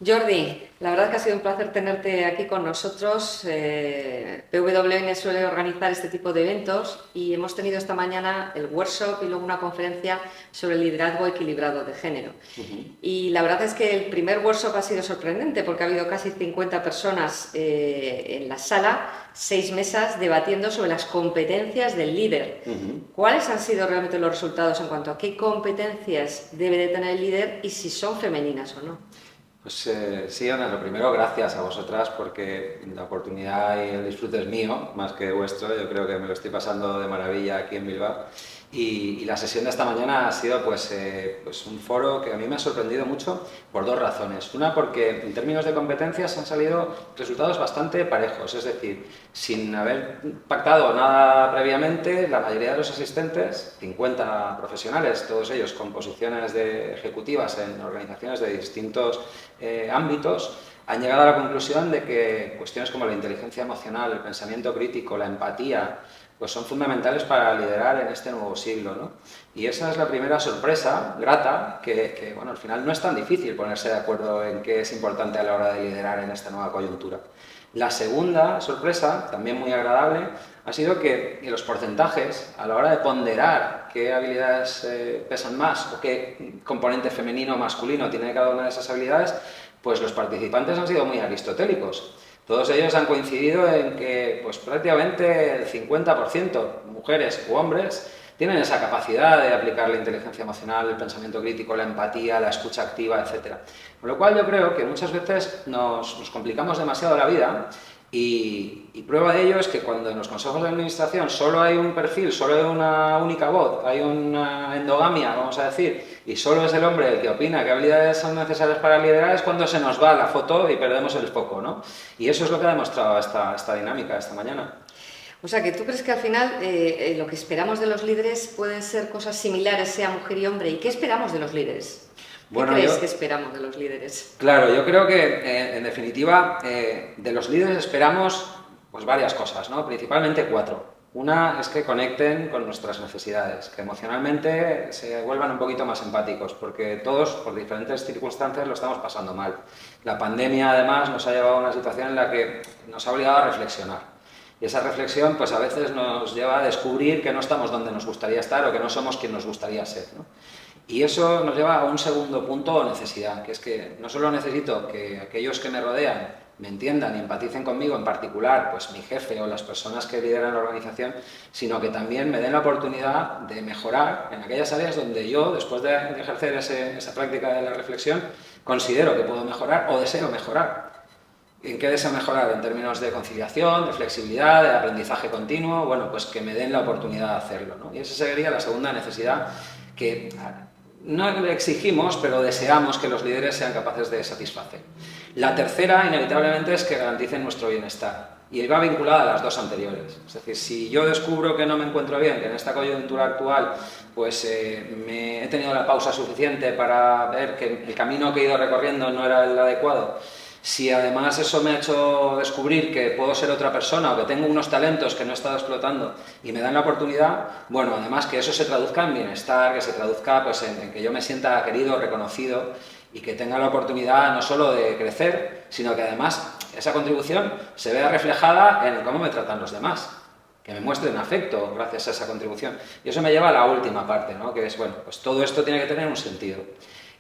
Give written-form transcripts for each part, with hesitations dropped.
Jordi, la verdad que ha sido un placer tenerte aquí con nosotros. PWN suele organizar este tipo de eventos y hemos tenido esta mañana el workshop y luego una conferencia sobre el liderazgo equilibrado de género. Y la verdad es que el primer workshop ha sido sorprendente porque ha habido casi 50 personas en la sala, 6 mesas debatiendo sobre las competencias del líder. ¿Cuáles han sido realmente los resultados en cuanto a qué competencias debe de tener el líder y si son femeninas o no? Pues sí, Ana, lo primero, gracias a vosotras porque la oportunidad y el disfrute es mío, más que vuestro. Yo creo que me lo estoy pasando de maravilla aquí en Bilbao. Y la sesión de esta mañana ha sido pues un foro que a mí me ha sorprendido mucho por dos razones. Una, porque en términos de competencias han salido resultados bastante parejos, es decir, sin haber pactado nada previamente, la mayoría de los asistentes, 50 profesionales, todos ellos con posiciones ejecutivas en organizaciones de distintos ámbitos, han llegado a la conclusión de que cuestiones como la inteligencia emocional, el pensamiento crítico, la empatía, pues son fundamentales para liderar en este nuevo siglo, ¿no? Y esa es la primera sorpresa grata, que bueno, al final no es tan difícil ponerse de acuerdo en qué es importante a la hora de liderar en esta nueva coyuntura. La segunda sorpresa, también muy agradable, ha sido que los porcentajes, a la hora de ponderar qué habilidades pesan más o qué componente femenino o masculino tiene cada una de esas habilidades, pues los participantes han sido muy aristotélicos. Todos ellos han coincidido en que pues, prácticamente el 50%, mujeres u hombres, tienen esa capacidad de aplicar la inteligencia emocional, el pensamiento crítico, la empatía, la escucha activa, etc. Con lo cual yo creo que muchas veces nos complicamos demasiado la vida y prueba de ello es que cuando en los consejos de administración solo hay un perfil, solo hay una única voz, hay una endogamia, vamos a decir, y solo es el hombre el que opina qué habilidades son necesarias para liderar, es cuando se nos va la foto y perdemos el foco, ¿no? Y eso es lo que ha demostrado esta dinámica esta mañana. O sea, que tú crees que al final lo que esperamos de los líderes pueden ser cosas similares, sea mujer y hombre. ¿Y qué esperamos de los líderes? ¿Qué crees que esperamos de los líderes? Claro, yo creo que en definitiva de los líderes esperamos pues varias cosas, ¿no? Principalmente cuatro. Una es que conecten con nuestras necesidades, que emocionalmente se vuelvan un poquito más empáticos, porque todos, por diferentes circunstancias, lo estamos pasando mal. La pandemia, además, nos ha llevado a una situación en la que nos ha obligado a reflexionar. Y esa reflexión, pues a veces nos lleva a descubrir que no estamos donde nos gustaría estar o que no somos quien nos gustaría ser, ¿no? Y eso nos lleva a un segundo punto o necesidad, que es que no solo necesito que aquellos que me rodean me entiendan y empaticen conmigo, en particular pues mi jefe o las personas que lideran la organización, sino que también me den la oportunidad de mejorar en aquellas áreas donde yo, después de ejercer esa práctica de la reflexión, considero que puedo mejorar o deseo mejorar. ¿En qué deseo mejorar? En términos de conciliación, de flexibilidad, de aprendizaje continuo, bueno, pues que me den la oportunidad de hacerlo, ¿no? Y esa sería la segunda necesidad que no le exigimos, pero deseamos que los líderes sean capaces de satisfacer. La tercera, inevitablemente, es que garanticen nuestro bienestar. Y va vinculada a las dos anteriores. Es decir, si yo descubro que no me encuentro bien, que en esta coyuntura actual pues me he tenido la pausa suficiente para ver que el camino que he ido recorriendo no era el adecuado, si además eso me ha hecho descubrir que puedo ser otra persona o que tengo unos talentos que no he estado explotando y me dan la oportunidad, bueno, además que eso se traduzca en bienestar, que se traduzca pues, en que yo me sienta querido, reconocido y que tenga la oportunidad no solo de crecer, sino que además esa contribución se vea reflejada en cómo me tratan los demás, que me muestren afecto gracias a esa contribución. Y eso me lleva a la última parte, ¿no? Que es, bueno, pues todo esto tiene que tener un sentido.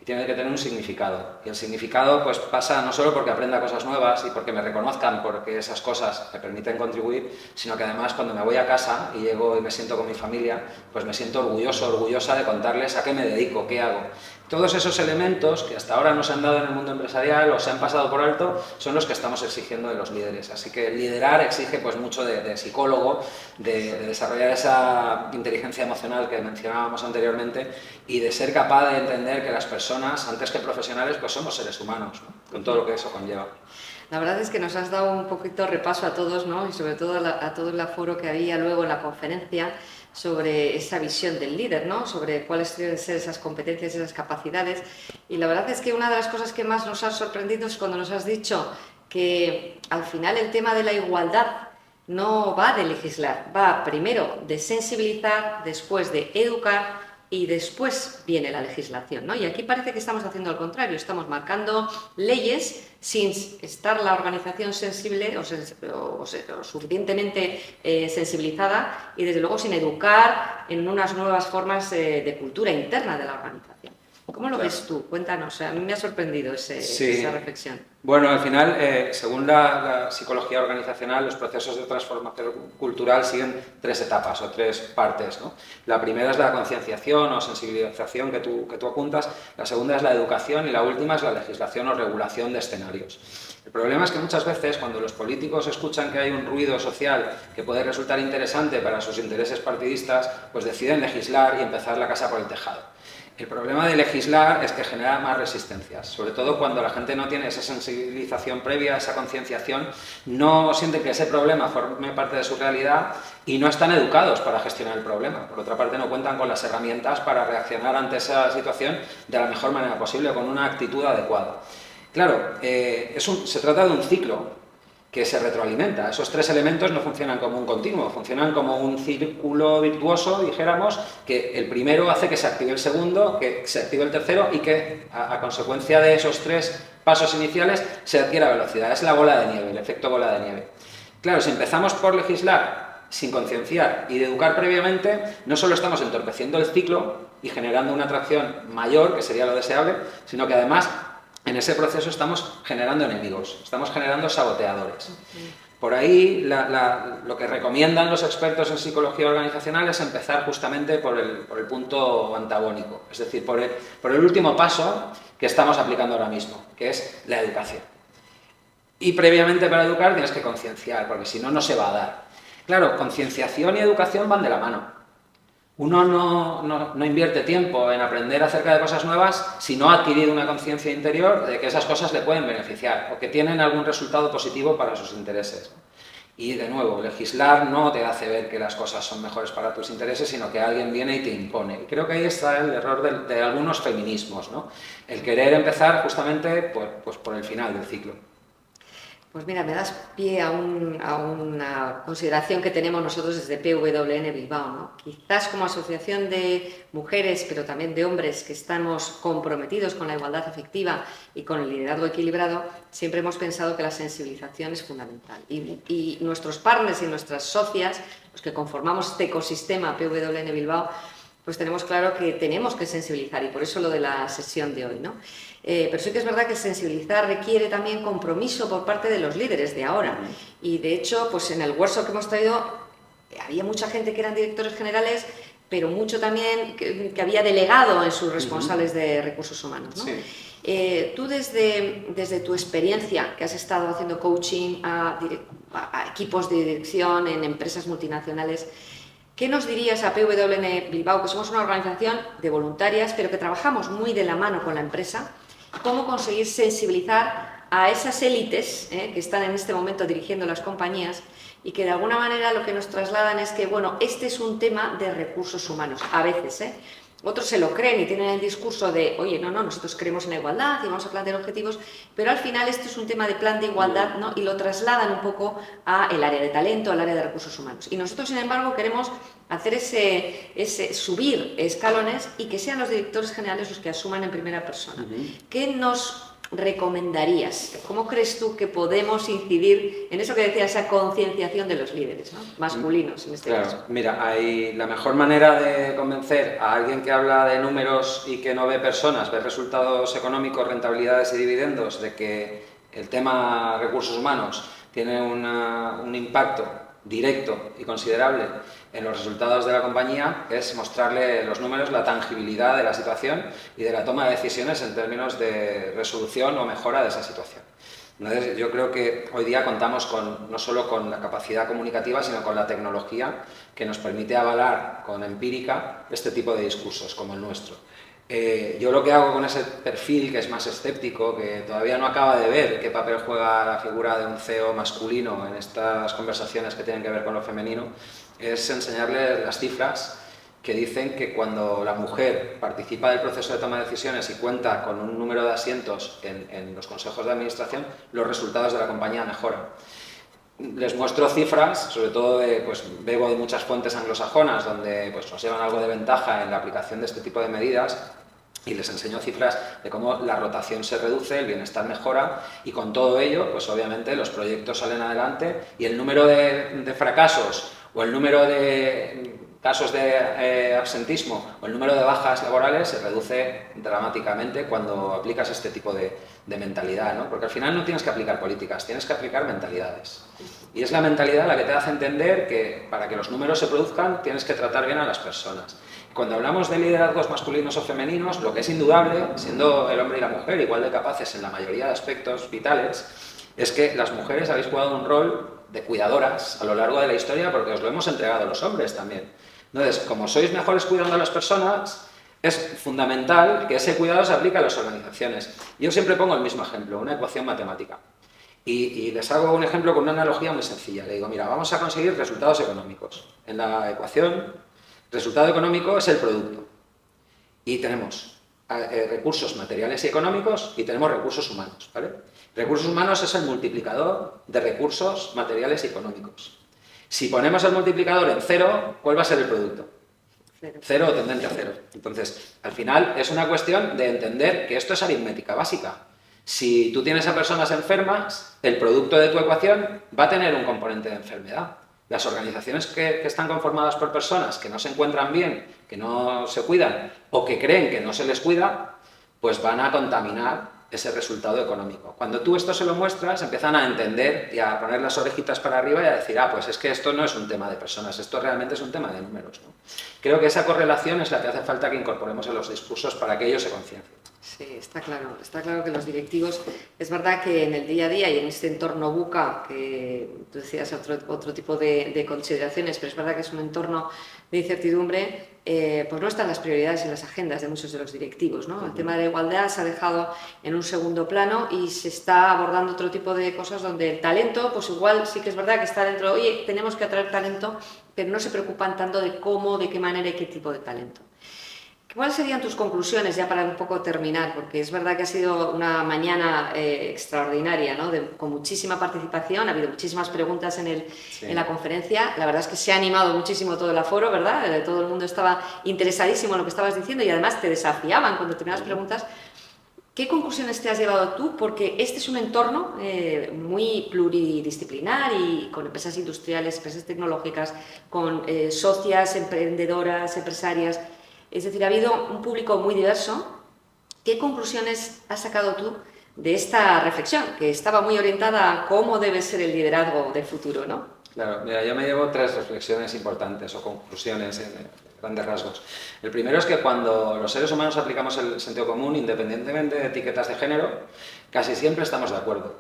Tiene que tener un significado. Y el significado pues, pasa no solo porque aprenda cosas nuevas y porque me reconozcan porque esas cosas me permiten contribuir, sino que además cuando me voy a casa y llego y me siento con mi familia, pues me siento orgulloso, orgullosa de contarles a qué me dedico, qué hago. Todos esos elementos que hasta ahora no se han dado en el mundo empresarial o se han pasado por alto son los que estamos exigiendo de los líderes. Así que liderar exige pues, mucho de psicólogo, de desarrollar esa inteligencia emocional que mencionábamos anteriormente y de ser capaz de entender que las personas, antes que profesionales, pues somos seres humanos, ¿no? Con todo lo que eso conlleva. La verdad es que nos has dado un poquito repaso a todos, ¿no? Y sobre todo a todo el aforo que había luego en la conferencia sobre esa visión del líder, ¿no? Sobre cuáles deben ser esas competencias, esas capacidades. Y la verdad es que una de las cosas que más nos ha sorprendido es cuando nos has dicho que al final el tema de la igualdad no va de legislar, va primero de sensibilizar, después de educar, y después viene la legislación, ¿no? Y aquí parece que estamos haciendo al contrario, estamos marcando leyes sin estar la organización sensible o suficientemente sensibilizada y desde luego sin educar en unas nuevas formas de cultura interna de la organización. ¿Cómo lo ves tú? Cuéntanos, a mí me ha sorprendido esa reflexión. Bueno, al final, según la psicología organizacional, los procesos de transformación cultural siguen 3 etapas o 3 partes, ¿no? La primera es la concienciación o sensibilización que tú apuntas, la segunda es la educación y la última es la legislación o regulación de escenarios. El problema es que muchas veces cuando los políticos escuchan que hay un ruido social que puede resultar interesante para sus intereses partidistas, pues deciden legislar y empezar la casa por el tejado. El problema de legislar es que genera más resistencias, sobre todo cuando la gente no tiene esa sensibilización previa, esa concienciación, no sienten que ese problema forme parte de su realidad y no están educados para gestionar el problema. Por otra parte, no cuentan con las herramientas para reaccionar ante esa situación de la mejor manera posible, con una actitud adecuada. Claro, se trata de un ciclo que se retroalimenta. Esos 3 elementos no funcionan como un continuo, funcionan como un círculo virtuoso, dijéramos, que el primero hace que se active el segundo, que se active el tercero y que, a consecuencia de esos 3 pasos iniciales, se adquiera velocidad. Es la bola de nieve, el efecto bola de nieve. Claro, si empezamos por legislar sin concienciar y de educar previamente, no solo estamos entorpeciendo el ciclo y generando una atracción mayor, que sería lo deseable, sino que además en ese proceso estamos generando enemigos, estamos generando saboteadores. Por ahí lo que recomiendan los expertos en psicología organizacional es empezar justamente por el punto antagónico, es decir, por el último paso que estamos aplicando ahora mismo, que es la educación. Y previamente para educar tienes que concienciar, porque si no, no se va a dar. Claro, concienciación y educación van de la mano. Uno no invierte tiempo en aprender acerca de cosas nuevas si no ha adquirido una conciencia interior de que esas cosas le pueden beneficiar o que tienen algún resultado positivo para sus intereses. Y de nuevo, legislar no te hace ver que las cosas son mejores para tus intereses, sino que alguien viene y te impone. Y creo que ahí está el error de algunos feminismos, ¿no? El querer empezar justamente pues por el final del ciclo. Pues mira, me das pie a una consideración que tenemos nosotros desde PWN Bilbao, ¿no? Quizás como asociación de mujeres, pero también de hombres que estamos comprometidos con la igualdad efectiva y con el liderazgo equilibrado, siempre hemos pensado que la sensibilización es fundamental. Y nuestros partners y nuestras socias, los que conformamos este ecosistema PWN Bilbao, pues tenemos claro que tenemos que sensibilizar y por eso lo de la sesión de hoy, ¿no? Pero sí que es verdad que sensibilizar requiere también compromiso por parte de los líderes de ahora. Y de hecho, pues en el workshop que hemos traído había mucha gente que eran directores generales, pero mucho también que había delegado en sus responsables de recursos humanos, ¿no? Sí. Tú desde tu experiencia, que has estado haciendo coaching a equipos de dirección en empresas multinacionales, ¿qué nos dirías a PWN Bilbao, que somos una organización de voluntarias, pero que trabajamos muy de la mano con la empresa? ¿Cómo conseguir sensibilizar a esas élites que están en este momento dirigiendo las compañías y que de alguna manera lo que nos trasladan es que, bueno, este es un tema de recursos humanos, a veces, Otros se lo creen y tienen el discurso de, oye, no, nosotros creemos en la igualdad y vamos a plantear objetivos, pero al final esto es un tema de plan de igualdad, ¿no? Y lo trasladan un poco al área de talento, al área de recursos humanos. Y nosotros, sin embargo, queremos hacer ese subir escalones y que sean los directores generales los que asuman en primera persona. ¿Qué nos recomendarías? ¿Cómo crees tú que podemos incidir en eso que decía, esa concienciación de los líderes, ¿no? Masculinos en este caso? Mira, la mejor manera de convencer a alguien que habla de números y que no ve personas, ve resultados económicos, rentabilidades y dividendos, de que el tema recursos humanos tiene un impacto directo y considerable en los resultados de la compañía, es mostrarle los números, la tangibilidad de la situación y de la toma de decisiones en términos de resolución o mejora de esa situación. Entonces, yo creo que hoy día contamos no solo con la capacidad comunicativa, sino con la tecnología que nos permite avalar con empírica este tipo de discursos como el nuestro. Yo lo que hago con ese perfil que es más escéptico, que todavía no acaba de ver qué papel juega la figura de un CEO masculino en estas conversaciones que tienen que ver con lo femenino, es enseñarles las cifras que dicen que cuando la mujer participa del proceso de toma de decisiones y cuenta con un número de asientos en los consejos de administración, los resultados de la compañía mejoran. les muestro cifras, sobre todo pues bebo de muchas fuentes anglosajonas donde pues, nos llevan algo de ventaja en la aplicación de este tipo de medidas, y les enseño cifras de cómo la rotación se reduce, el bienestar mejora, y con todo ello, pues obviamente los proyectos salen adelante y el número de fracasos o el número de casos de absentismo o el número de bajas laborales se reduce dramáticamente cuando aplicas este tipo de mentalidad, ¿no? Porque al final no tienes que aplicar políticas, tienes que aplicar mentalidades. Y es la mentalidad la que te hace entender que para que los números se produzcan tienes que tratar bien a las personas. Cuando hablamos de liderazgos masculinos o femeninos, lo que es indudable, siendo el hombre y la mujer igual de capaces en la mayoría de aspectos vitales, es que las mujeres habéis jugado un rol de cuidadoras a lo largo de la historia porque os lo hemos entregado a los hombres también. Entonces, como sois mejores cuidando a las personas, es fundamental que ese cuidado se aplique a las organizaciones. Yo siempre pongo el mismo ejemplo, una ecuación matemática. Y les hago un ejemplo con una analogía muy sencilla. Le digo, mira, vamos a conseguir resultados económicos. En la ecuación, resultado económico es el producto. Y tenemos recursos materiales y económicos y tenemos recursos humanos, ¿vale? Recursos humanos es el multiplicador de recursos materiales y económicos. Si ponemos el multiplicador en 0, ¿cuál va a ser el producto? 0 o tendente a 0. Entonces, al final es una cuestión de entender que esto es aritmética básica. Si tú tienes a personas enfermas, el producto de tu ecuación va a tener un componente de enfermedad. Las organizaciones que están conformadas por personas que no se encuentran bien, que no se cuidan o que creen que no se les cuida, pues van a contaminar ese resultado económico. Cuando tú esto se lo muestras, empiezan a entender y a poner las orejitas para arriba y a decir, ah, pues es que esto no es un tema de personas, esto realmente es un tema de números, ¿no? Creo que esa correlación es la que hace falta que incorporemos en los discursos para que ellos se conciencien. Sí, está claro que los directivos, es verdad que en el día a día y en este entorno buca, que tú decías otro tipo de consideraciones, pero es verdad que es un entorno de incertidumbre, pues no están las prioridades en las agendas de muchos de los directivos, ¿no? El tema de la igualdad se ha dejado en un segundo plano y se está abordando otro tipo de cosas donde el talento, pues igual sí que es verdad que está dentro, oye, tenemos que atraer talento, pero no se preocupan tanto de cómo, de qué manera y qué tipo de talento. ¿Cuáles serían tus conclusiones ya para un poco terminar? Porque es verdad que ha sido una mañana extraordinaria, ¿no? Con muchísima participación, ha habido muchísimas preguntas en la conferencia. La verdad es que se ha animado muchísimo todo el aforo, ¿verdad? Todo el mundo estaba interesadísimo en lo que estabas diciendo y además te desafiaban con determinadas preguntas. ¿Qué conclusiones te has llevado tú? Porque este es un entorno muy pluridisciplinar y con empresas industriales, empresas tecnológicas, con socias, emprendedoras, empresarias. Es decir, ha habido un público muy diverso. ¿Qué conclusiones has sacado tú de esta reflexión, que estaba muy orientada a cómo debe ser el liderazgo del futuro, ¿no? Claro, mira, yo me llevo 3 reflexiones importantes o conclusiones en grandes rasgos. El primero es que cuando los seres humanos aplicamos el sentido común, independientemente de etiquetas de género, casi siempre estamos de acuerdo.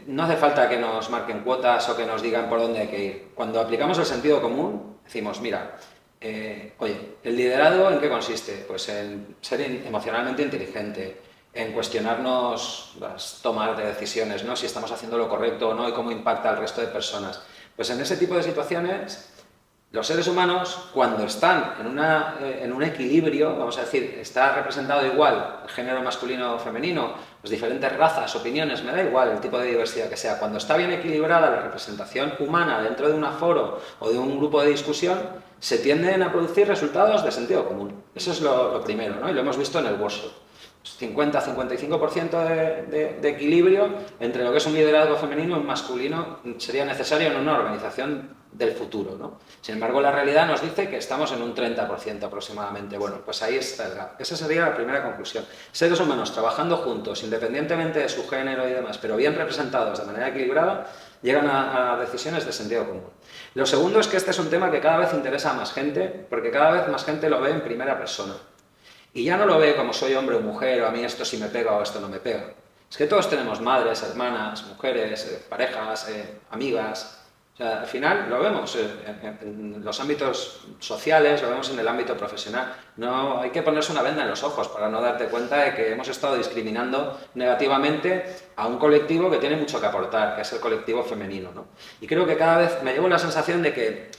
No hace falta que nos marquen cuotas o que nos digan por dónde hay que ir. Cuando aplicamos el sentido común, decimos, mira, oye, ¿el liderazgo en qué consiste? Pues en ser emocionalmente inteligente, en cuestionarnos las tomas de decisiones, ¿no? Si estamos haciendo lo correcto o no y cómo impacta al resto de personas. Pues en ese tipo de situaciones, los seres humanos, cuando están en un equilibrio, vamos a decir, está representado igual el género masculino o femenino, las diferentes razas, opiniones, me da igual el tipo de diversidad que sea, cuando está bien equilibrada la representación humana dentro de un aforo o de un grupo de discusión, se tienden a producir resultados de sentido común. Eso es lo primero, ¿no? Y lo hemos visto en el workshop. 50-55% de equilibrio entre lo que es un liderazgo femenino y un masculino sería necesario en una organización del futuro, ¿no? Sin embargo, la realidad nos dice que estamos en un 30% aproximadamente. Bueno, pues ahí está el gap. Esa sería la primera conclusión. Seres humanos trabajando juntos, independientemente de su género y demás, pero bien representados de manera equilibrada, llegan a decisiones de sentido común. Lo segundo es que este es un tema que cada vez interesa a más gente, porque cada vez más gente lo ve en primera persona. Y ya no lo ve como soy hombre o mujer, o a mí esto sí me pega o esto no me pega. Es que todos tenemos madres, hermanas, mujeres, parejas, amigas. O sea, al final lo vemos en los ámbitos sociales, lo vemos en el ámbito profesional. No hay que ponerse una venda en los ojos para no darte cuenta de que hemos estado discriminando negativamente a un colectivo que tiene mucho que aportar, que es el colectivo femenino, ¿no? Y creo que cada vez me llevo la sensación de que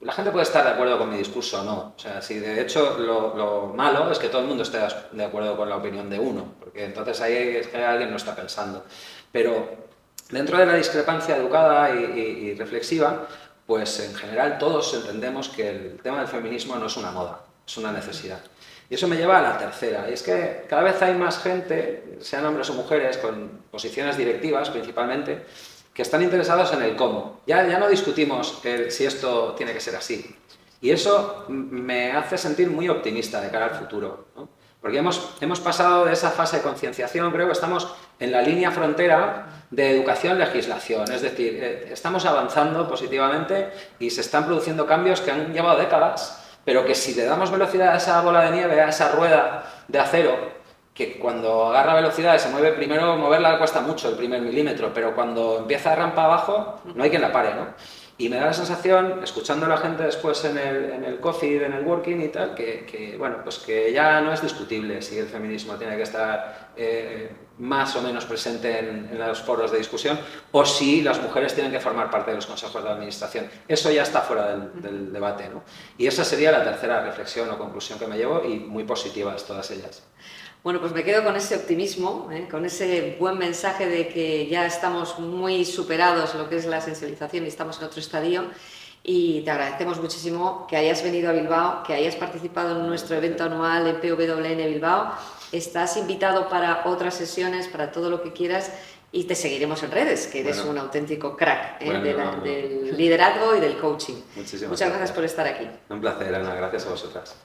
la gente puede estar de acuerdo con mi discurso o no. O sea, si de hecho lo malo es que todo el mundo esté de acuerdo con la opinión de uno, porque entonces ahí es que alguien no está pensando. Pero Dentro de la discrepancia educada y reflexiva, pues en general todos entendemos que el tema del feminismo no es una moda, es una necesidad. Y eso me lleva a la tercera, y es que cada vez hay más gente, sean hombres o mujeres, con posiciones directivas principalmente, que están interesados en el cómo. Ya no discutimos si esto tiene que ser así. Y eso me hace sentir muy optimista de cara al futuro, ¿no? Porque hemos pasado de esa fase de concienciación, creo que estamos en la línea frontera de educación-legislación, es decir, estamos avanzando positivamente y se están produciendo cambios que han llevado décadas, pero que si le damos velocidad a esa bola de nieve, a esa rueda de acero, que cuando agarra velocidad y se mueve, primero moverla cuesta mucho, el primer milímetro, pero cuando empieza a rampa abajo, no hay quien la pare, ¿no? Y me da la sensación, escuchando a la gente después en el coffee, en el working y tal, bueno, pues que ya no es discutible si el feminismo tiene que estar más o menos presente en los foros de discusión o si las mujeres tienen que formar parte de los consejos de administración. Eso ya está fuera del debate, ¿no? Y esa sería la tercera reflexión o conclusión que me llevo y muy positivas todas ellas. Bueno, pues me quedo con ese optimismo, con ese buen mensaje de que ya estamos muy superados lo que es la sensibilización y estamos en otro estadio. Y te agradecemos muchísimo que hayas venido a Bilbao, que hayas participado en nuestro evento anual en PWN Bilbao. Estás invitado para otras sesiones, para todo lo que quieras, y te seguiremos en redes, que eres un auténtico crack del liderazgo y del coaching. Muchísimas Muchas gracias por estar aquí. Un placer, Ana. Gracias a vosotras.